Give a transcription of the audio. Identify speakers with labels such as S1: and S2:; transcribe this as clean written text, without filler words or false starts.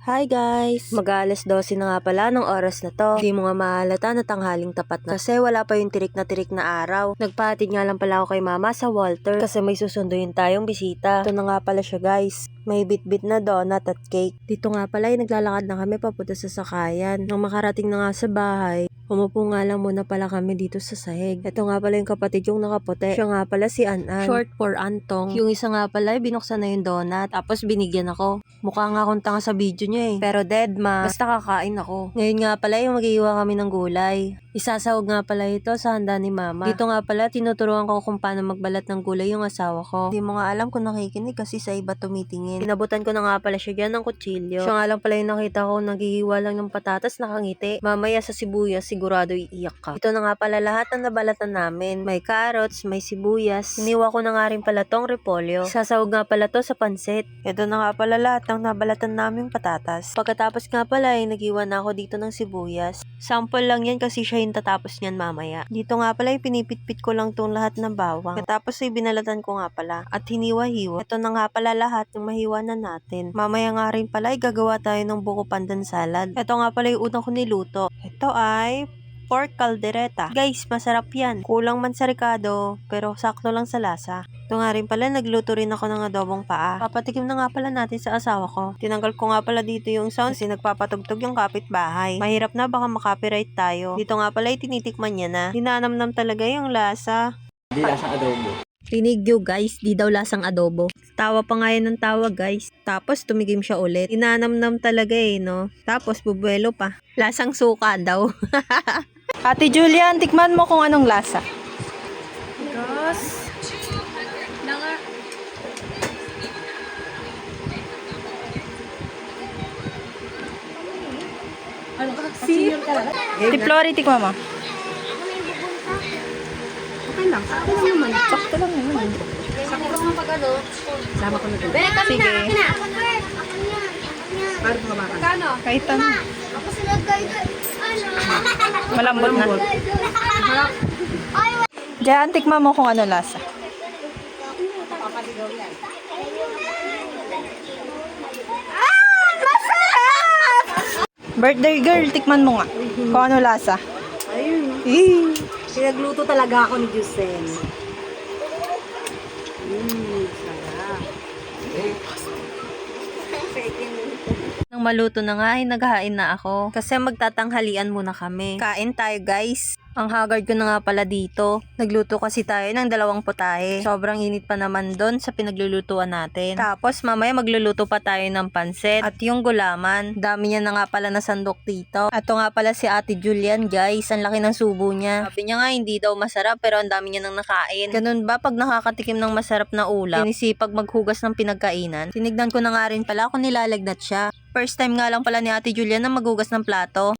S1: Hi guys! Mag-aalas 12 na nga pala ng oras na to. Hindi mo nga mahalata na tanghaling tapat na kasi wala pa yung tirik na araw. Nagpahatid nga lang pala ako kay mama sa Walter kasi may susunduin tayong bisita. Ito na nga pala siya guys. May bit-bit na donut at cake. Dito nga pala ay naglalakad na kami papunta sa sakayan. Nang makarating na nga sa bahay, umupo nga lang muna pala kami dito sa sahig. Ito nga pala yung kapatid yung nakaputi. Siya nga pala si Anan. Short for Antong. Yung isa nga pala ay binuksan na yung donut. Tapos binigyan ako. Mukha nga akong tanga sa video niya eh. Pero dead ma. Basta kakain ako. Ngayon nga pala yung mag-iiwa kami ng gulay. Isasawag nga pala ito sa handa ni mama. Dito nga pala tinuturuan ko kung paano magbalat ng gulay yung asawa ko. Hindi mo nga alam kung nakikinig kasi sa iba tumitingin. Inabutan ko na nga pala siya dyan ng kutsilyo. Siya nga lang pala yung nakita ko naghihiwa lang ng patatas nakangiti. Mamaya sa sibuyas sigurado iiyak ka. Ito na nga pala lahat ng nabalatan namin. May carrots, may sibuyas. Iniwa ko na nga rin pala tong repolyo. Sasawag nga pala to sa pansit. Ito na nga pala lahat ng nabalatan naming patatas. Pagkatapos nga pala ay nag-iwan na ako dito ng sibuyas. Sample lang yan kasi siya yung tatapos niyan mamaya. Dito nga pala ay pinipitpit ko lang tong lahat ng bawang. Pagkatapos ay binalatan ko nga pala at hiniwa-hiwa. Ito na nga pala lahat ng mahiwa na natin. Mamaya nga rin pala ay gagawa tayo ng buko pandan salad. Ito nga pala yung unang ko niluto. Ito ay pork caldereta. Guys, masarap yan. Kulang man sa ricado, pero sakto lang sa lasa. Ito nga rin pala, nagluto rin ako ng adobong paa. Papatikim na nga pala natin sa asawa ko. Tinanggal ko nga pala dito yung sound kasi nagpapatugtog yung kapitbahay. Mahirap na, baka makopyright tayo. Dito nga pala, tinitikman niya na. Dinanamnam talaga yung lasa.
S2: Di lasang adobo.
S1: Rinig nyo guys, di daw lasang adobo. Tawa pa nga yan ng tawa guys. Tapos tumigim siya ulit. Inanamnam talaga eh no. Tapos bubuelo pa. Lasang suka daw.
S3: Ate Julian, tikman mo kung anong lasa.
S1: Tapos,
S3: Si Flori, tikman mo.
S4: Okay lang. Sakto lang naman.
S3: Sakto lang naman.
S4: Sakto lang pag ano. Sama ko na dun.
S3: Sige.
S4: Para pa kabakan.
S5: Kano?
S3: Kahit ano.
S5: Ako sila guys. Ano?
S3: Malambot na. Diyan, tikman mo kung ano lasa. Birthday girl, tikman mo nga. Kung ano lasa.
S4: Ayun.
S3: Eh.
S4: Pinagluto talaga ako ni Jusel. Sarap.
S1: nang maluto na nga ay naghahain na ako. Kasi magtatanghalian muna kami. Kain tayo guys. Ang haggard ko na nga pala dito. Nagluto kasi tayo ng 2 putahe. Sobrang init pa naman doon sa pinaglulutuan natin. Tapos mamaya magluluto pa tayo ng pansit. At yung gulaman. Dami niya na nga pala na sandok dito. At ito nga pala si Ate Julian guys. Ang laki ng subo niya. Sabi niya nga hindi daw masarap pero ang dami niya nang nakain. Ganun ba pag nakakatikim ng masarap na ulam? Sinisipag maghugas ng pinagkainan. Tinignan ko na nga rin pala kung nilalagnat siya. First time nga lang pala ni Ate Julian na maghugas ng plato.